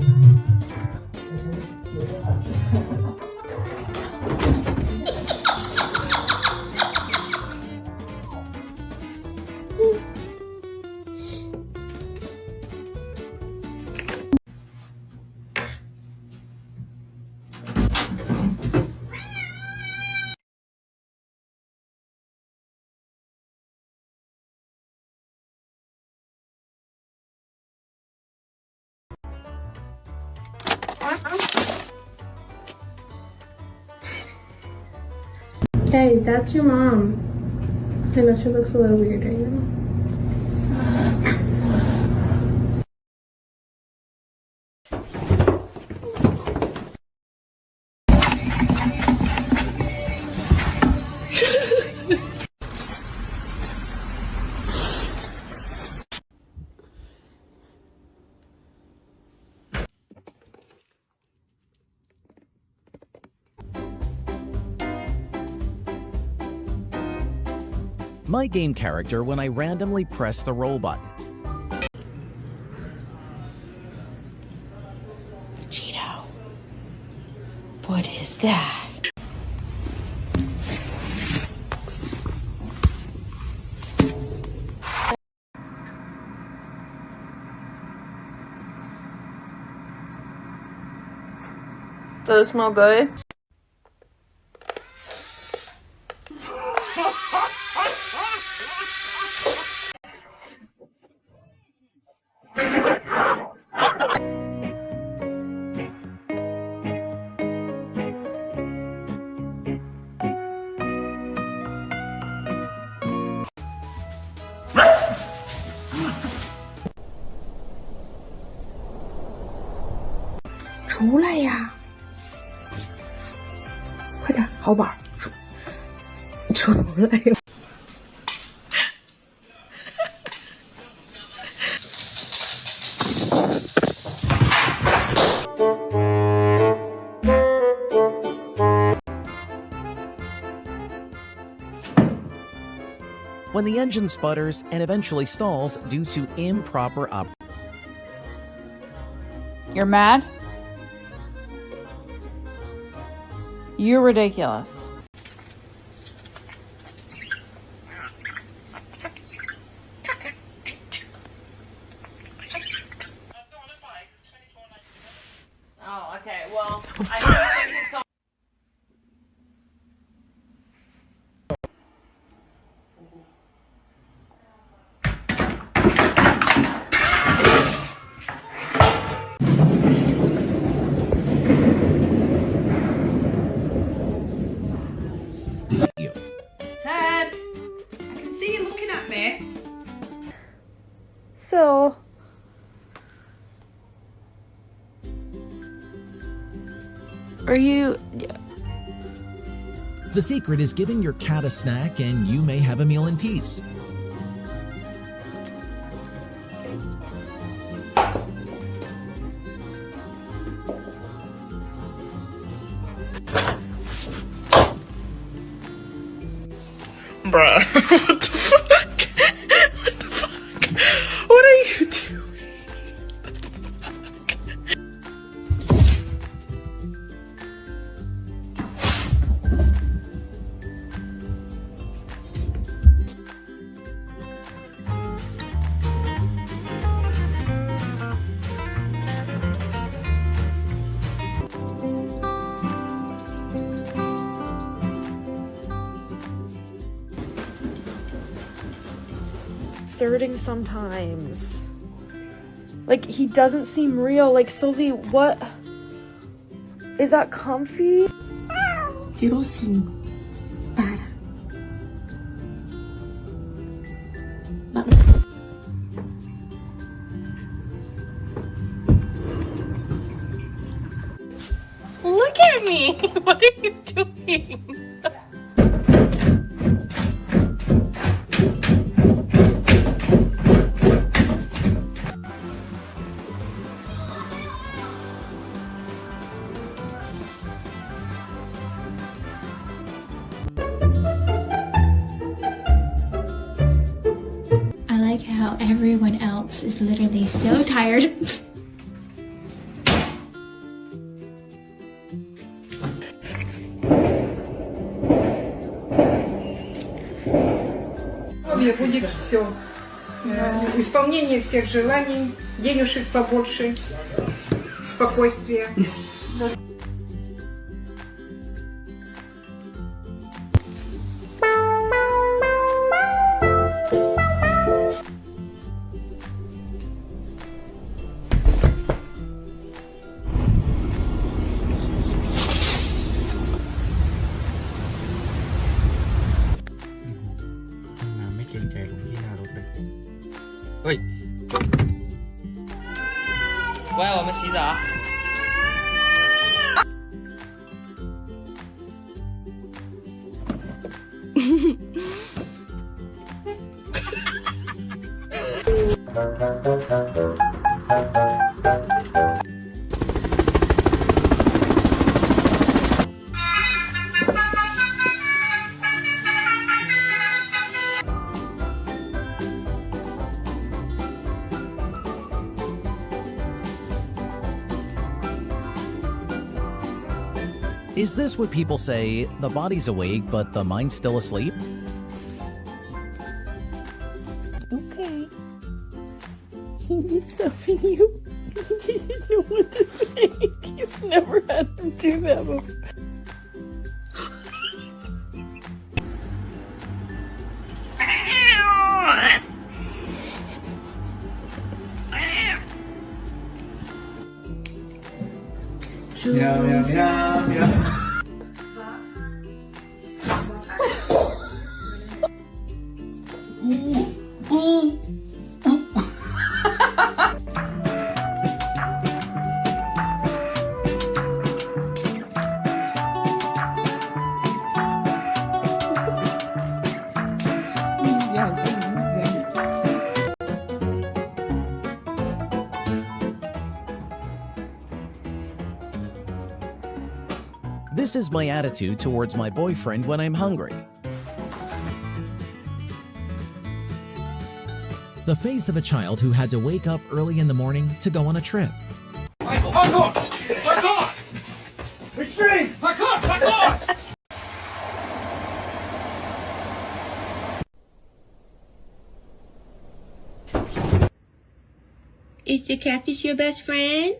其实也是好奇。Hey, that's your mom. I know she looks a little weird right now. My game character when I randomly press the roll button. Cheeto. What is that? Those smell good.出来呀！快点，好宝，出来呀！When the engine sputters and eventually stalls due to improper op. You're mad? You're ridiculous. Oh, okay. Well, I don't think it's all. Ted, I can see you looking at me. So, are you... The secret is giving your cat a snack and you may have a meal in peace. Bruh, what the fuck? What the fuck? What are you doing? Disconcerting sometimes. Like, he doesn't seem real. Like, Sylvie, what? Is that comfy? Digo assim, para. Look at me! What are you doing? I like how everyone else is literally so tired. Сегодня будет все. Исполнение всех желаний, денежек побольше, спокойствия. Is this what people say, the body's awake but the mind's still asleep? Okay. He keeps helping you. You know what to think. He's never had him do that before. Meow, meow, meow, meow. This is my attitude towards my boyfriend when I'm hungry. The face of a child who had to wake up early in the morning to go on a trip. Michael, back off! Back off! Restrain! Back off! Back off! Is the cactus your best friend?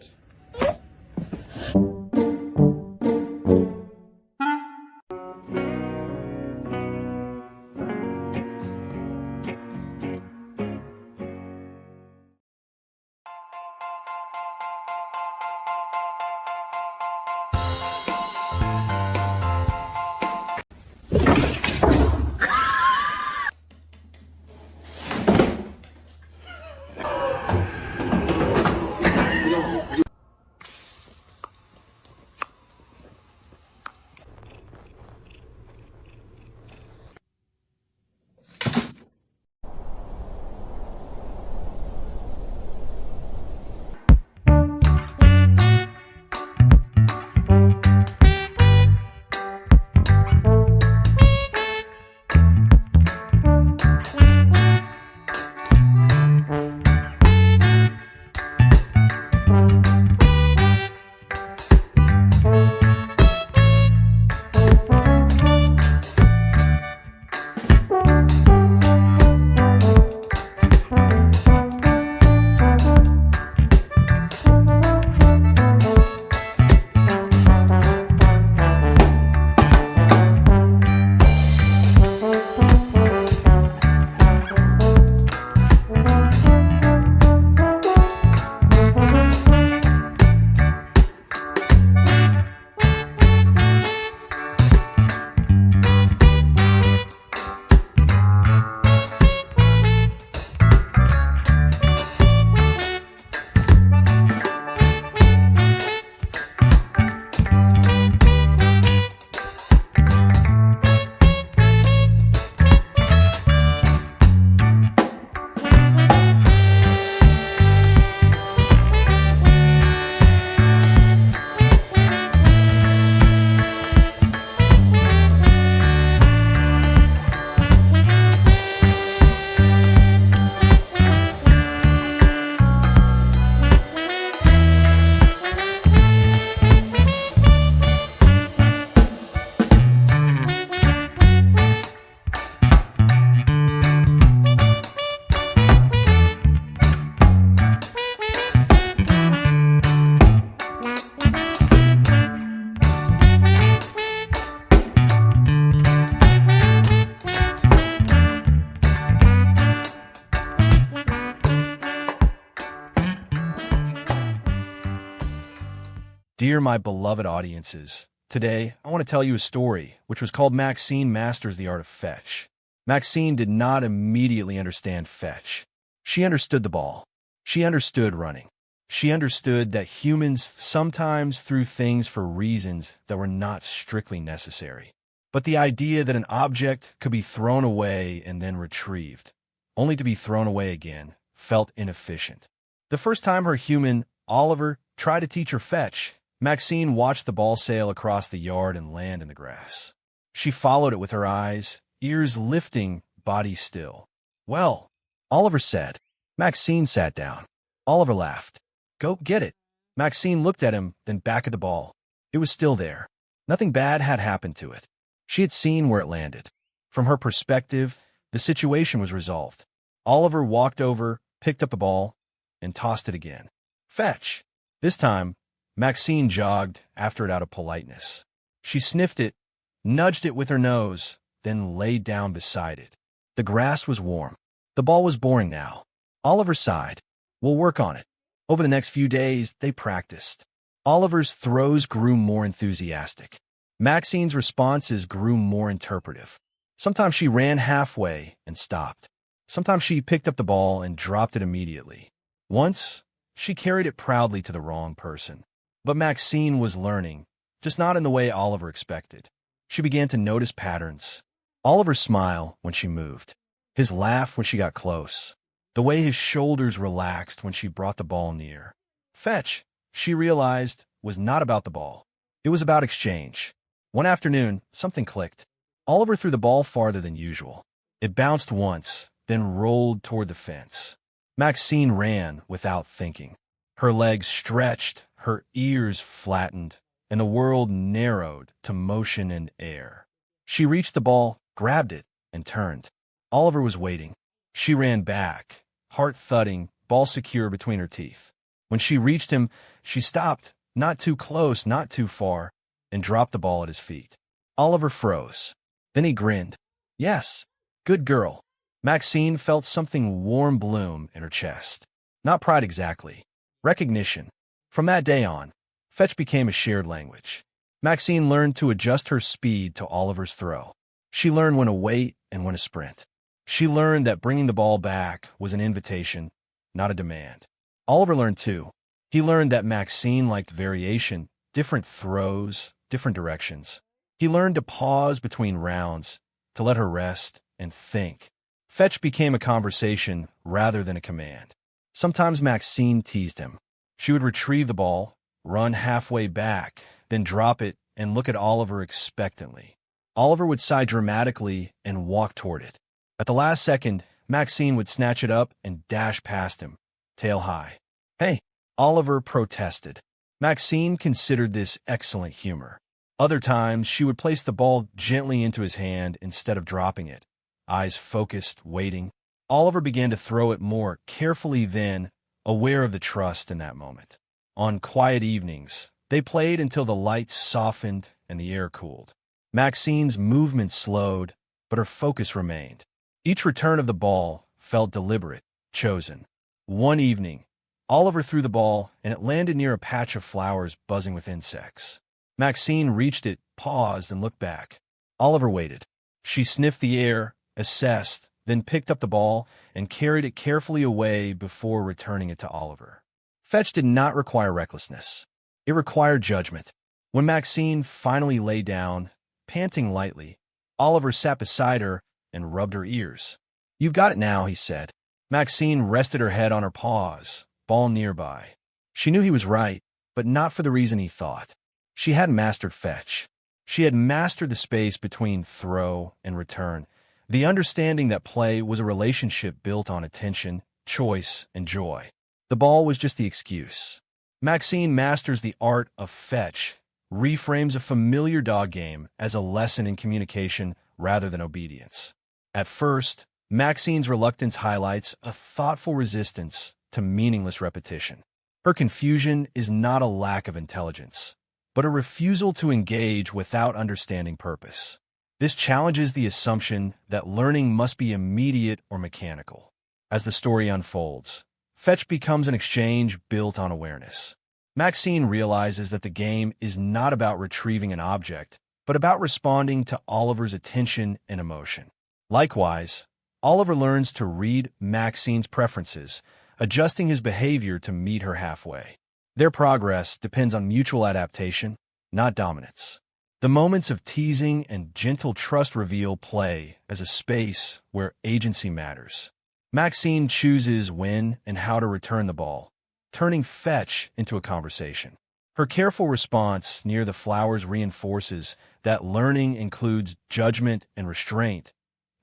Dear my beloved audiences, today I want to tell you a story which was called Maxine Masters the Art of Fetch. Maxine did not immediately understand fetch. She understood the ball. She understood running. She understood that humans sometimes threw things for reasons that were not strictly necessary. But the idea that an object could be thrown away and then retrieved, only to be thrown away again, felt inefficient. The first time her human, Oliver, tried to teach her fetch, Maxine watched the ball sail across the yard and land in the grass. She followed it with her eyes, ears lifting, body still. "Well," Oliver said. Maxine sat down. Oliver laughed. "Go get it." Maxine looked at him, then back at the ball. It was still there. Nothing bad had happened to it. She had seen where it landed. From her perspective, the situation was resolved. Oliver walked over, picked up the ball, and tossed it again. "Fetch." This time, Maxine jogged after it out of politeness. She sniffed it, nudged it with her nose, then laid down beside it. The grass was warm. The ball was boring now. Oliver sighed. "We'll work on it." Over the next few days, they practiced. Oliver's throws grew more enthusiastic. Maxine's responses grew more interpretive. Sometimes she ran halfway and stopped. Sometimes she picked up the ball and dropped it immediately. Once, she carried it proudly to the wrong person. But Maxine was learning, just not in the way Oliver expected. She began to notice patterns. Oliver's smile when she moved. His laugh when she got close. The way his shoulders relaxed when she brought the ball near. Fetch, she realized, was not about the ball. It was about exchange. One afternoon, something clicked. Oliver threw the ball farther than usual. It bounced once, then rolled toward the fence. Maxine ran without thinking. Her legs stretched, her ears flattened, and the world narrowed to motion and air. She reached the ball, grabbed it, and turned. Oliver was waiting. She ran back, heart thudding, ball secure between her teeth. When she reached him, she stopped, not too close, not too far, and dropped the ball at his feet. Oliver froze. Then he grinned. "Yes, good girl." Maxine felt something warm bloom in her chest. Not pride exactly. Recognition. From that day on, fetch became a shared language. Maxine learned to adjust her speed to Oliver's throw. She learned when to wait and when to sprint. She learned that bringing the ball back was an invitation, not a demand. Oliver learned too. He learned that Maxine liked variation, different throws, different directions. He learned to pause between rounds, to let her rest and think. Fetch became a conversation rather than a command. Sometimes Maxine teased him. She would retrieve the ball, run halfway back, then drop it and look at Oliver expectantly. Oliver would sigh dramatically and walk toward it. At the last second, Maxine would snatch it up and dash past him, tail high. "Hey!" Oliver protested. Maxine considered this excellent humor. Other times, she would place the ball gently into his hand instead of dropping it. Eyes focused, waiting. Oliver began to throw it more carefully then, aware of the trust in that moment. On quiet evenings, they played until the lights softened and the air cooled. Maxine's movement slowed, but her focus remained. Each return of the ball felt deliberate, chosen. One evening, Oliver threw the ball, and it landed near a patch of flowers buzzing with insects. Maxine reached it, paused, and looked back. Oliver waited. She sniffed the air, assessed, then picked up the ball and carried it carefully away before returning it to Oliver. Fetch did not require recklessness. It required judgment. When Maxine finally lay down, panting lightly, Oliver sat beside her and rubbed her ears. "You've got it now," he said. Maxine rested her head on her paws, ball nearby. She knew he was right, but not for the reason he thought. She hadn't mastered fetch. She had mastered the space between throw and return, the understanding that play was a relationship built on attention, choice, and joy. The ball was just the excuse. Maxine masters the art of fetch, reframes a familiar dog game as a lesson in communication rather than obedience. At first, Maxine's reluctance highlights a thoughtful resistance to meaningless repetition. Her confusion is not a lack of intelligence, but a refusal to engage without understanding purpose. This challenges the assumption that learning must be immediate or mechanical. As the story unfolds, fetch becomes an exchange built on awareness. Maxine realizes that the game is not about retrieving an object, but about responding to Oliver's attention and emotion. Likewise, Oliver learns to read Maxine's preferences, adjusting his behavior to meet her halfway. Their progress depends on mutual adaptation, not dominance. The moments of teasing and gentle trust reveal play as a space where agency matters. Maxine chooses when and how to return the ball, turning fetch into a conversation. Her careful response near the flowers reinforces that learning includes judgment and restraint,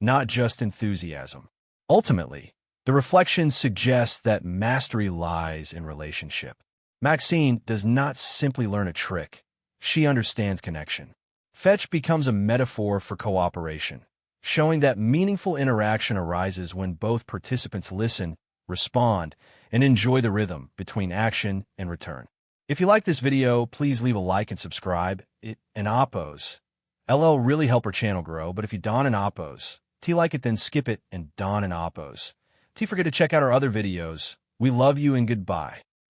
not just enthusiasm. Ultimately, the reflection suggests that mastery lies in relationship. Maxine does not simply learn a trick. She understands connection. Fetch becomes a metaphor for cooperation, showing that meaningful interaction arises when both participants listen, respond, and enjoy the rhythm between action and return. If you like this video, please leave a like and subscribe. It and oppos. LL really help our channel grow, but if you don and oppos, T like it then skip it and don and oppos. T forget to check out our other videos. We love you and goodbye.